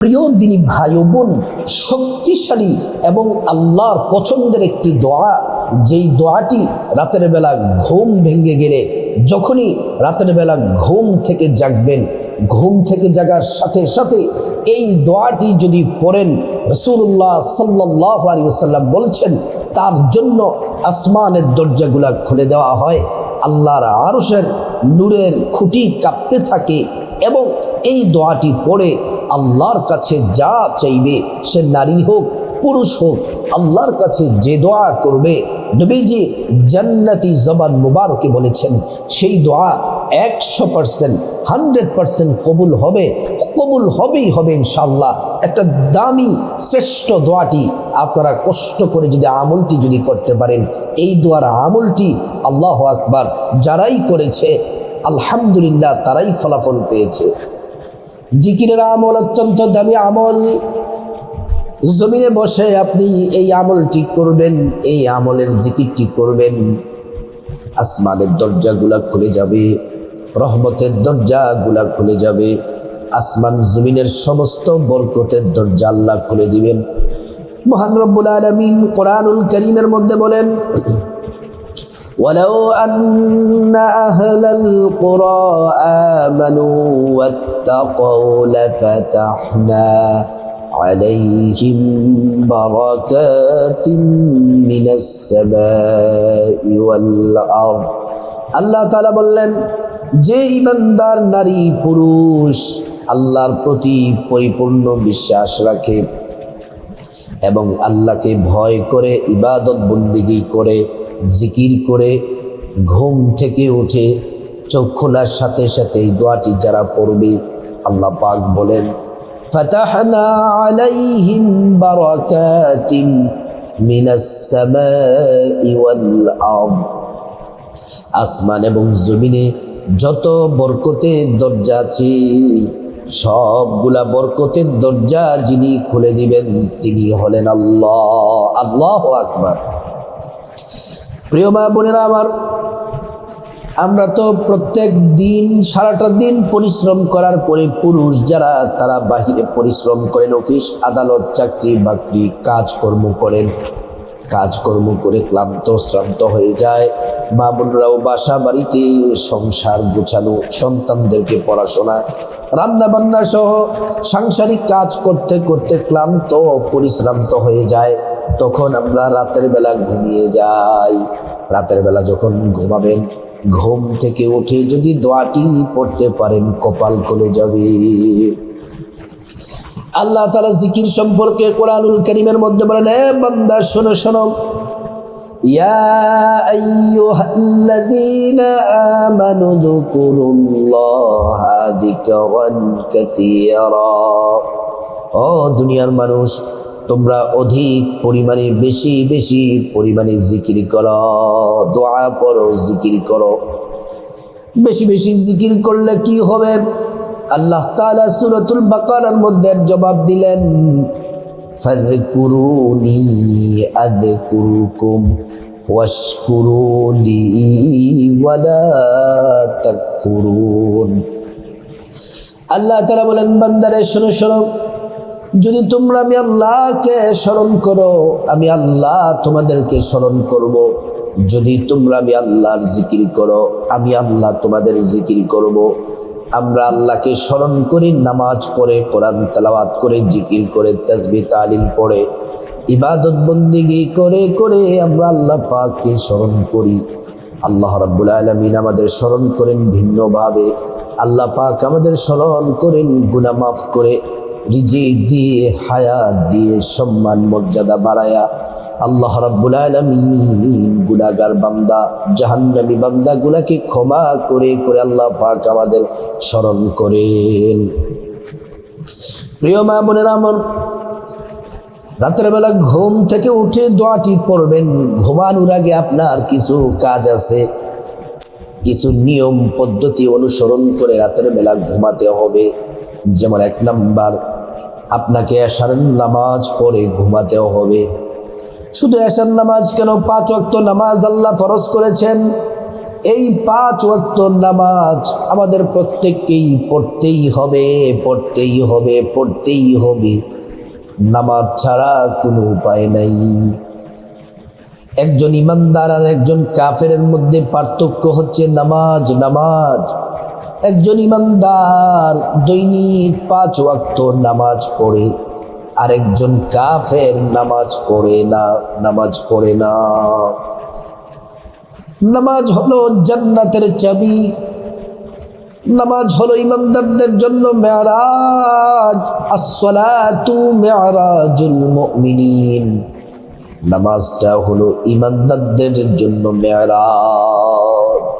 প্রিয় দিনী ভাই ও বোন, শক্তিশালী এবং আল্লাহর পছন্দের একটি দোয়া, যেই দোয়াটি রাতের বেলা ঘুম ভেঙে গেলে, যখনই রাতের বেলা ঘুম থেকে জাগবেন, ঘুম থেকে জাগার সাথে সাথে এই দোয়াটি যদি পড়েন, রাসূলুল্লাহ সাল্লাল্লাহু আলাইহি ওয়াসাল্লাম বলছেন তার জন্য আসমানের দরজাগুলা খুলে দেওয়া হয়, আল্লাহর আরশের নূরের খুঁটি কাঁপতে থাকে এবং এই দোয়াটি পড়ে আল্লাহর কাছে যা চাইবে, সে নারী হোক পুরুষ হোক, আল্লাহর কাছে যে দোয়া করবে, নবীজি জান্নাতি জবান মুবারকে বলেছেন সেই দোয়া 100% 100% কবুল হবেই হবে ইনশাআল্লাহ। একটা দামি শ্রেষ্ঠ দোয়াটি আপনারা কষ্ট করে যদি আমলটি যদি করতে পারেন, এই দোয়ার আমলটি আল্লাহু আকবার, যারাই করেছে আলহামদুলিল্লাহ তারাই ফলাফল পেয়েছে। জিকিরের আমল অত্যন্ত দামি আমল। জমিনে বসে আপনি এই আমলটি করবেন, এই আমলের জিকিরটি করবেন, আসমানের দরজাগুলা খুলে যাবে, রহমতের দরজাগুলা খুলে যাবে, আসমান জমিনের সমস্ত বরকতের দরজা আল্লাহ খুলে দিবেন। মহান রব্বুল আলামিন কোরআনুল কারীমের মধ্যে বলেন, ولو أن أهل القرى آمنوا واتقوا لفتحنا عليهم بركات من السماء والأرض। আল্লাহ তাআলা বললেন, যে ঈমানদার নারী পুরুষ আল্লাহর প্রতি পরিপূর্ণ বিশ্বাস রাখে এবং আল্লাহকে ভয় করে ইবাদত বন্দেগী করে, জিকির করে, ঘুম থেকে উঠে চোখ খোলার সাথে সাথে এই দোয়াটি যারা পড়বে, আল্লাহ পাক বলেন, ফাতাহনা আলাইহিম বারাকাতিম মিনাস সামাই ওয়াল আরদ। আসমান এবং জমিনে যত বরকতের দরজা আছে, সবগুলা বরকতের দরজা যিনি খুলে দিবেন তিনি হলেন আল্লাহ। আল্লাহু আকবার। প্রিয় মা বোনেরা আমার, আমরা তো প্রত্যেক দিন সারাটা দিন পরিশ্রম করার পরে পুরুষ যারা তারা বাহিরে পরিশ্রম করেন, অফিস আদালত চাকরি বাকরি কাজকর্ম করে ক্লান্ত শ্রান্ত হয়ে যায়। মা বোনরাও বাসা বাড়িতে সংসার গোছানো, সন্তানদেরকে পড়াশোনা, রান্না বান্না সহ সাংসারিক কাজ করতে করতে ক্লান্ত পরিশ্রান্ত হয়ে যায়। তখন আমরা রাতের বেলা ঘুমিয়ে যাই। রাতের বেলা যখন ঘুমাবেন, ঘুম থেকে উঠে যদি দোয়াটি পড়তে পারেন, কপাল খুলে যাবে। আল্লাহ তাআলা জিকির সম্পর্কে কোরআনুল কারীমের মধ্যে বলেন, এ বান্দা শোনো শোনো, ইয়া আইয়ুহাল্লাযীনা আমানু যকুরুল্লাহা যিকরান কাসীরা। ও দুনিয়ার মানুষ, তোমরা অধিক পরিমাণে বেশি বেশি পরিমাণে জিকির করো, দোয়া পড়ো, জিকির করো। বেশি বেশি জিকির করলে কি হবে? আল্লাহ তাআলা সূরাতুল বাকারার মধ্যে জবাব দিলেন, ফাযকুরুনি আযকুরকুম ওয়াশকুরুলি ওয়ালা তাকফুরুন। আল্লাহ তাআলা বলেন, বান্দারে শোনো শোনো, যদি তোমরা আমি আল্লাহকে স্মরণ করো, আমি আল্লাহ তোমাদেরকে স্মরণ করব। যদি তোমরা আমি আল্লাহর জিকির করো, আমি আল্লাহ তোমাদের জিকির করব। আমরা আল্লাহকে স্মরণ করি নামাজ পড়ে, কোরআন তেলাওয়াত করে, জিকির করে, তাসবিহ তাহলিল পড়ে, ইবাদত বন্দেগী করে করে আমরা আল্লাহ পাককে স্মরণ করি। আল্লাহ রাব্বুল আলামিন আমাদের স্মরণ করেন ভিন্নভাবে। আল্লাহ পাক আমাদের স্মরণ করেন গুনাহ মাফ করে, রিজিক দিয়ে, হায়াত দিয়ে, সম্মান মর্যাদা বাড়ায়া। আল্লাহ রাব্বুল আলামিন গুনাহগার বান্দা, জাহান্নামী বান্দাগুলোকে ক্ষমা করে করে আল্লাহ পাক আমাদের স্মরণ করেন। প্রিয় মা বোনেরা আমার, রাতের বেলা ঘুম থেকে উঠে দোয়াটি পড়বেন। ঘুমানোর আগে আপনার কিছু কাজ আছে, কিছু নিয়ম পদ্ধতি অনুসরণ করে রাতের বেলা ঘুমাতে হবে। যেমন 1 নাম্বার, আপনাকে এশার নামাজ পড়ে ঘুমাতে হবে। শুধু এশার নামাজ কেন, 5 ওয়াক্ত নামাজ আল্লাহ ফরজ করেছেন। এই 5 ওয়াক্ত নামাজ আমাদের প্রত্যেককেই পড়তেই হবে, পড়তেই হবে, পড়তেই হবে। নামাজ ছাড়া কোনো উপায় নাই। একজন ইমানদার আর একজন কাফেরের মধ্যে পার্থক্য হচ্ছে নামাজ। নামাজ একজন ইমানদার দৈনিক 5 ওয়াক্ত নামাজ পড়ে, আরেকজন কাফের নামাজ পড়ে না, নামাজ পড়ে না। নামাজ হলো জান্নাতের চাবি। নামাজ হলো ইমানদারদের জন্য মেরাজ। আসসালাতু মেরাজুল মুমিনিন। নামাজটা হলো ইমানদারদের জন্য মেরাজ।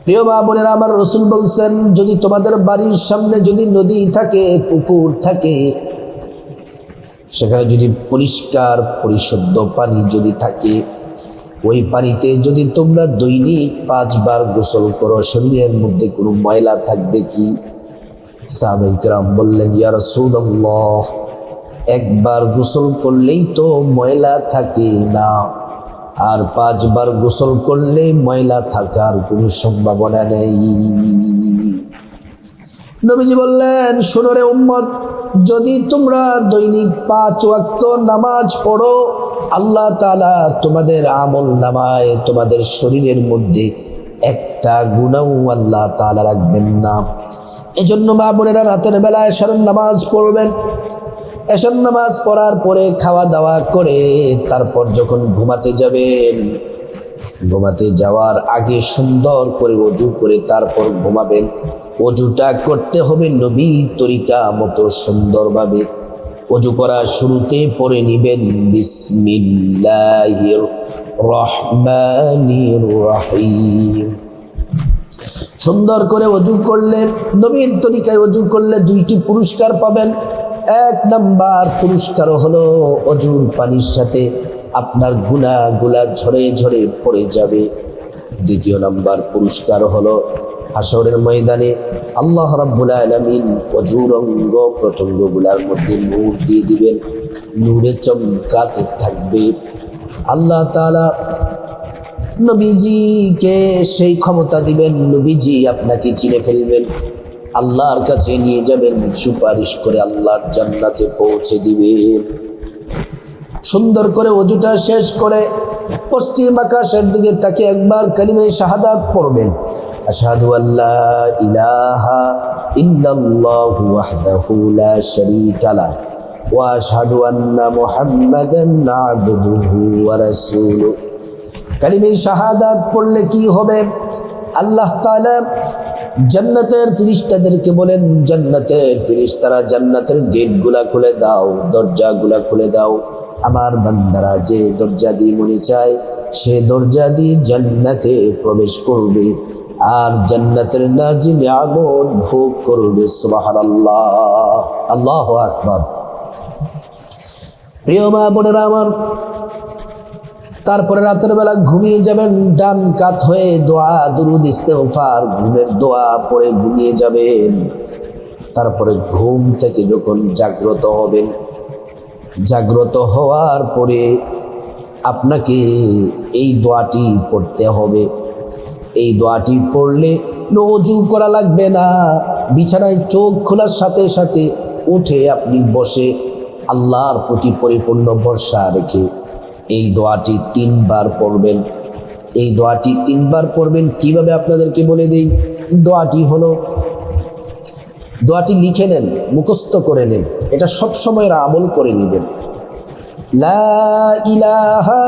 প্রিয় মা বোনেরা, আমার রাসূল বলছেন, যদি তোমাদের বাড়ির সামনে যদি নদী থাকে, পুকুর থাকে, সেখানে যদি পরিষ্কার পরিশুদ্ধ পানি যদি থাকে, ওই পানিতে যদি তোমরা দৈনিক 5 বার গোসল করো, শরীরের মধ্যে কোনো ময়লা থাকবে কি? সাহাবায়ে কেরাম বললেন, ইয়া রাসূলুল্লাহ, একবার গোসল করলেই তো ময়লা থাকে না, আর 5 বার গোসল করলে ময়লা থাকার কোনো সম্ভাবনা নেই। নবীজি বললেন, শোনো রে উম্মত, যদি তোমরা দৈনিক 5 ওয়াক্ত নামাজ পড়ো, আল্লাহ তাআলা তোমাদের আমল নামায় তোমাদের শরীরের মধ্যে একটা গুনাহও আল্লাহ তাআলা রাখবেন না। এজন্য মা বোনেরা রাতের বেলা এশার নামাজ পড়বেন। এশার নামাজ পড়ার পরে খাওয়া দাওয়া করে তারপর যখন ঘুমাতে যাবেন, ঘুমাতে যাওয়ার আগে সুন্দর করে ওযু করে তারপর ঘুমাবেন। ওযুটা করতে হবে নবীর তরিকা মতো সুন্দরভাবে। ওযু করার শুরুতে পড়ে নিবেন বিসমিল্লাহির রহমানির রহিম। সুন্দর করে ওযু করলে, নবীর তরিকায় ওযু করলে 2টি পুরস্কার পাবেন। 1 নাম্বার পুরস্কার হলো ওযুর পানির সাথে আপনার গুনাহগুলা ঝরে ঝরে পড়ে যাবে। 2য় নাম্বার পুরস্কার হলো হাসরের ময়দানে আল্লাহ রাব্বুল আলামিন ওযুর অঙ্গ প্রত্যঙ্গগুলোর মধ্যে নূর দিয়ে দিবেন, নূরে চমকাতে থাকবে। আল্লাহ তাআলা নবীজিকে সেই ক্ষমতা দিবেন, নবীজি আপনাকে চিনে ফেলবেন, আল্লাহর কাছে নিয়ে যাবেন, সুপারিশ করে আল্লাহর জান্নাতে পৌঁছে দিবেন। সুন্দর করে ওযুটা শেষ করে পশ্চিম আকাশের দিকে তাকে একবার কালিমে শাহাদাত পড়বেন। আশহাদু আল্লা ইলাহা ইল্লাল্লাহু ওয়াহদাহু লা শারীকা লাহু ওয়া আশহাদু আন্না মুহাম্মাদান আবদুহু ওয়া রাসূলুহু। কালিমে শাহাদাত পড়লে কি হবে? আল্লাহ তাআলা জান্নাতের ফেরেশতাদেরকে বলেন, জান্নাতের ফেরেশতারা জান্নাতের গেটগুলা খুলে দাও, দরজাগুলা খুলে দাও। আমার বান্দারা যে দরজা দিয়ে মনে চায় সে দরজা দিয়ে জান্নাতে প্রবেশ করবে আর জান্নাতের নাজি নিয়ামত ভোগ করবে। সুবহানাল্লাহ, আল্লাহু আকবার। প্রিয় মা বোনেরা আমার, তারপরে রাতের বেলা ঘুমিয়ে যাবেন ডান কাত হয়ে, দোয়া দুরুদ ইস্তেগফার ঘুমের দোয়া পড়ে ঘুমিয়ে যাবেন। তারপরে ঘুম থেকে যখন জাগ্রত হবেন, জাগ্রত হওয়ার পরে আপনাকে এই দোয়াটি পড়তে হবে। এই দোয়াটি পড়লে ওযু করা লাগবে না, বিছানায় চোখ খোলার সাথে সাথে উঠে আপনি বসে আল্লাহর প্রতি পরিপূর্ণ ভরসা রেখে এই দোয়াটি 3 বার পড়বেন। এই দোয়াটি 3 বার পড়বেন কিভাবে আপনাদেরকে বলে দেই। দোয়াটি হলো, দোয়াটি লিখে নেন, মুখস্থ করে নেন, এটা সব সময় আমল করে নেবেন। লা ইলাহা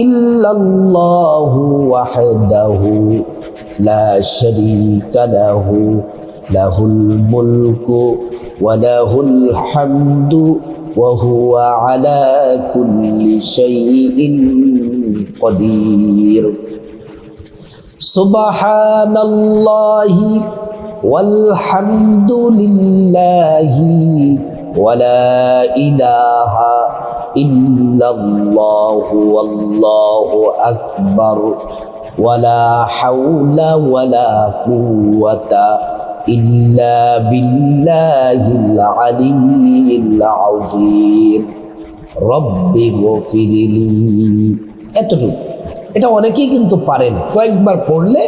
ইল্লাল্লাহু ওয়াহদাহু লা শারীকা লাহু লাহুল মুলকু ওয়া লাহুল হামদু ওয়া হুয়া আলা কুল্লি শাইইন কাদির। সুবহানাল্লাহি ওয়ালহামদুলিল্লাহি ওয়া লা ইলাহা ইল্লাল্লাহু আল্লাহু আকবার ওয়া লা হাওলা ওয়া লা কুওয়াতা ইল্লা বিল্লাহিল আলিয়্যিল আযীম। রব্বি গফিরলি। এতটুকু এটা অনেকেই কিন্তু পারেন, কয়েকবার পড়লে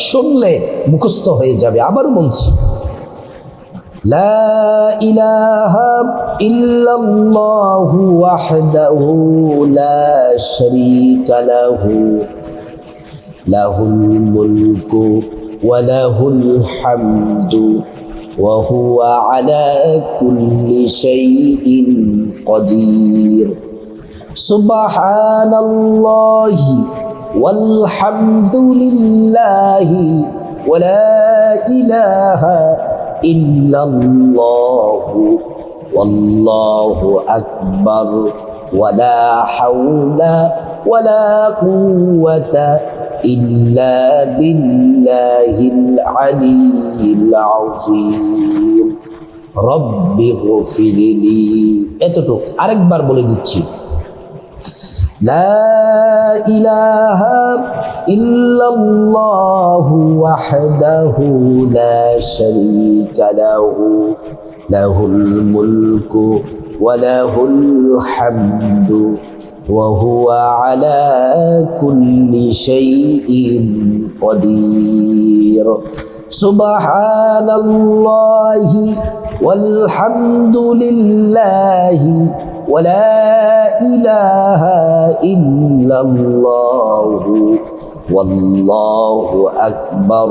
শুনলে মুখস্থ হয়ে যাবে। আবার বলছি, লা ইলাহা ইল্লাল্লাহু ওয়াহদাহু লা শারীকা লাহু লাহুল মুলকু ওয়া লাহুল হামদু ওয়া হুয়া আলা কুল্লি শাইইন কাদির। সুবহানাল্লাহি ওয়াল হামদুলিল্লাহি ওয়া লা ইলাহা ইল্লাল্লাহু ওয়াল্লাহু আকবার ওয়া লা হাওলা ওয়া লা কুওয়াতা ইল্লা বিল্লাহিল আলিয়্যিল আযীম। রব্বিগফিরলি। এতটুক আরেকবার বলে দিচ্ছি, লা ইলাহা ইল্লাল্লাহু ওয়াহদাহু লা শারীকা লাহু লাহুল মুলকু ওয়া লাহুল হামদু ওয়া হুয়া আলা কুল্লি শাইইন কাদির। সুবহানাল্লাহি ওয়াল হামদুলিল্লাহি ওয়া লা ইলাহা ইল্লাল্লাহু ওয়াল্লাহু আকবার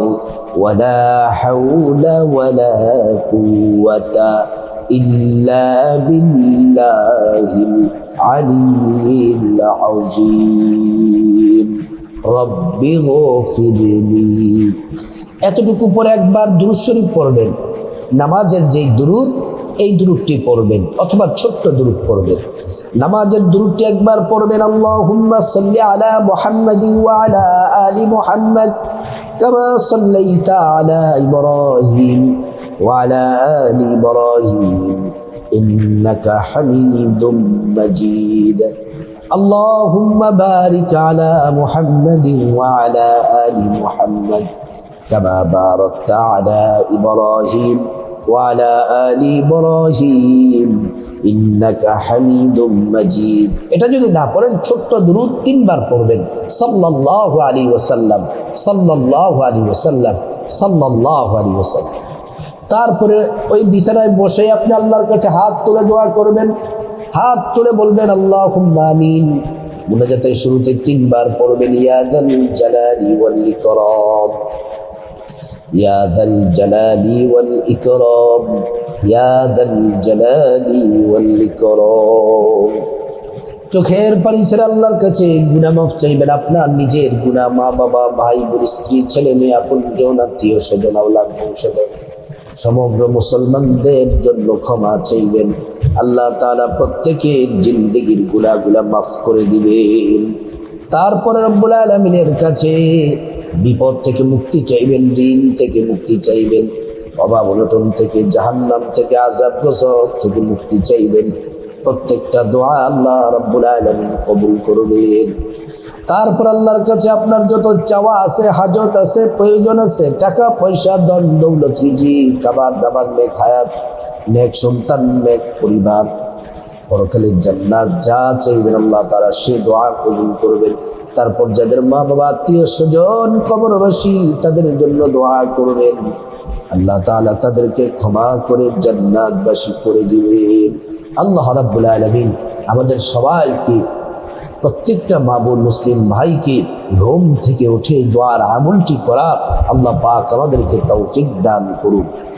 ওয়া লা হাওলা ওয়া লা কুওয়াতা ইল্লা বিল্লাহিল আলিয়্যিল আযীম। রব্বিগফিরলি। এতটুকু পরে একবার দুরূদ শরীফ পড়বেন। নামাজের যেই দুরূদ, এই দুরূদটি পড়বেন, অথবা ছোট্ট দুরূদ পড়বেন। নামাজের দুরূদটি একবার পড়বেন, আল্লাহুম্মা সাল্লি আলা মুহাম্মাদিন ওয়া আলা আলি মুহাম্মাদ কামা সাল্লাইতা আলা ইব্রাহিম ওয়া আলা আলি ইব্রাহিম ইন্নাকা হামিদুম মাজিদ। আল্লাহুম্মা বারিক আলা মুহাম্মাদিন ওয়া আলা আলি মুহাম্মাদ কামা বারাকতা আলা ইব্রাহিম ওয়া আলা আলি ইব্রাহিম ইন্নাকা হামিদুম মাজিদ। এটা যদি না পড়েন, ছোট্ট দুরূদ 3 বার পড়বেন, সাল্লাল্লাহু আলাইহি ওয়াসাল্লাম, সাল্লাল্লাহু আলাইহি ওয়াসাল্লাম, সাল্লাল্লাহু আলাইহি ওয়াসাল্লাম। তারপরে ওই বিছানায় বসে আপনি আল্লাহর কাছে হাত তুলে দোয়া করবেন। হাত তুলে বলবেন আল্লাহুম্মা আমিন। মুনাজাতের শুরুতে 3 বার পড়বেন, ইয়া যাল জালালি ওয়াল ইকরাম, ইয়া যাল জালালি ওয়াল ইকরাম, ইয়া যাল জালালি ওয়াল ইকরাম। চোখের পানি ছেড়ে আল্লাহর কাছে গুনাহ মাফ চাইবেন, আপনার নিজের গুনাহ, মা বাবা, ভাই বোন, স্ত্রী, ছেলে মেয়ে, আপনজন, আত্মীয় স্বজন, আওলাদ, বংশধর, সমগ্র মুসলমানদের জন্য ক্ষমা চাইবেন। আল্লাহ তাআলা প্রত্যেকের জিন্দেগির গুনাহগুলা মাফ করে দিবেন। তারপরে রব্বুল আলামিনের কাছে বিপদ থেকে মুক্তি চাইবেন, ঋণ থেকে মুক্তি চাইবেন, অভাব অনটন থেকে, জাহান্নাম থেকে, আযাব গজব থেকে মুক্তি চাইবেন। প্রত্যেকটা দোয়া আল্লাহ রাব্বুল আলামিন কবুল করবেন। তারপর আল্লাহর কাছে আপনার যত চাওয়া আছে, হাজত আছে, প্রয়োজন আছে, টাকা পয়সা, ধন দৌলত, রিজিক, খাবার দাবার, নেক হায়াত, নেক সন্তান, নেক পরিবার, পরকালের জান্নাত, যা চাইবেন আল্লাহ তাআলা সে দোয়া কবুল করবেন। তারপর যাদের মা বাবা, আত্মীয় স্বজন কবরবাসী, তাদের জন্য দোয়া করবেন, আল্লাহ তাআলা তাদেরকে ক্ষমা করে জান্নাতবাসী করে দিবেন। আল্লাহ রাব্বুল আলামিন আমাদের সবাইকে, প্রত্যেকটা মা বোন মুসলিম ভাইকে ঘুম থেকে উঠে দোয়ার আমলটি করার আল্লাহ পাক আমাদেরকে তৌফিক দান করুন।